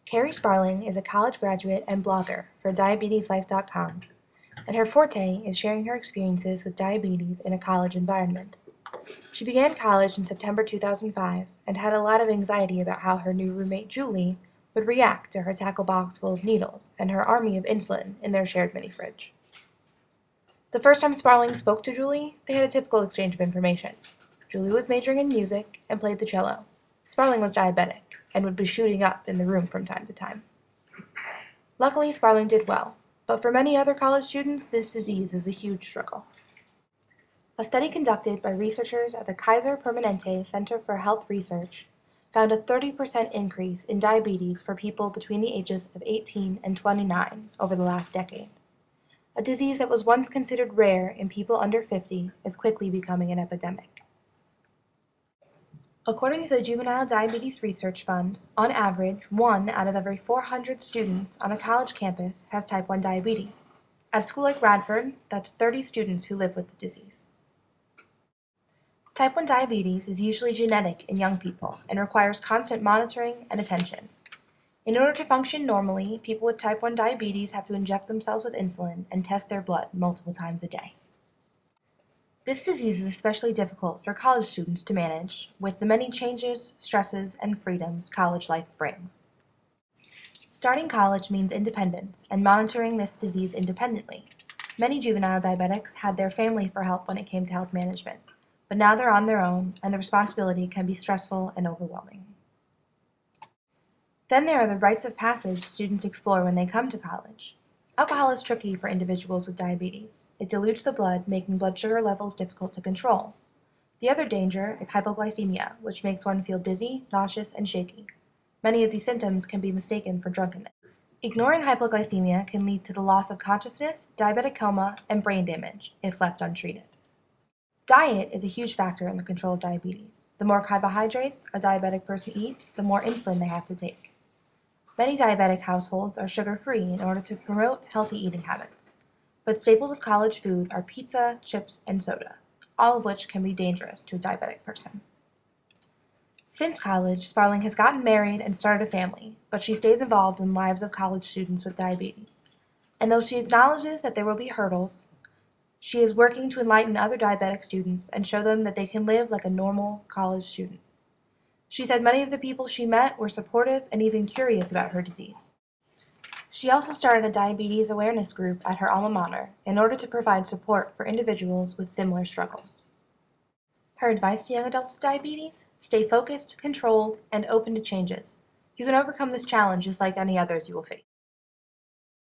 Carrie Sparling is a college graduate and blogger for DiabetesLife.com, and her forte is sharing her experiences with diabetes in a college environment. She began college in September 2005 and had a lot of anxiety about how her new roommate Julie would react to her tackle box full of needles and her army of insulin in their shared mini-fridge. The first time Sparling spoke to Julie, they had a typical exchange of information. Julie was majoring in music and played the cello. Sparling was diabetic and would be shooting up in the room from time to time. Luckily, Sparling did well, but for many other college students, this disease is a huge struggle. A study conducted by researchers at the Kaiser Permanente Center for Health Research found a 30% increase in diabetes for people between the ages of 18 and 29 over the last decade. A disease that was once considered rare in people under 50 is quickly becoming an epidemic. According to the Juvenile Diabetes Research Fund, on average, 1 out of every 400 students on a college campus has type 1 diabetes. At a school like Radford, that's 30 students who live with the disease. Type 1 diabetes is usually genetic in young people and requires constant monitoring and attention. In order to function normally, people with type 1 diabetes have to inject themselves with insulin and test their blood multiple times a day. This disease is especially difficult for college students to manage, with the many changes, stresses, and freedoms college life brings. Starting college means independence and monitoring this disease independently. Many juvenile diabetics had their family for help when it came to health management, but now they're on their own, and the responsibility can be stressful and overwhelming. Then there are the rites of passage students explore when they come to college. Alcohol is tricky for individuals with diabetes. It dilutes the blood, making blood sugar levels difficult to control. The other danger is hypoglycemia, which makes one feel dizzy, nauseous, and shaky. Many of these symptoms can be mistaken for drunkenness. Ignoring hypoglycemia can lead to the loss of consciousness, diabetic coma, and brain damage if left untreated. Diet is a huge factor in the control of diabetes. The more carbohydrates a diabetic person eats, the more insulin they have to take. Many diabetic households are sugar-free in order to promote healthy eating habits. But staples of college food are pizza, chips, and soda, all of which can be dangerous to a diabetic person. Since college, Sparling has gotten married and started a family, but she stays involved in the lives of college students with diabetes. And though she acknowledges that there will be hurdles, she is working to enlighten other diabetic students and show them that they can live like a normal college student. She said many of the people she met were supportive and even curious about her disease. She also started a diabetes awareness group at her alma mater in order to provide support for individuals with similar struggles. Her advice to young adults with diabetes: stay focused, controlled, and open to changes. You can overcome this challenge just like any others you will face.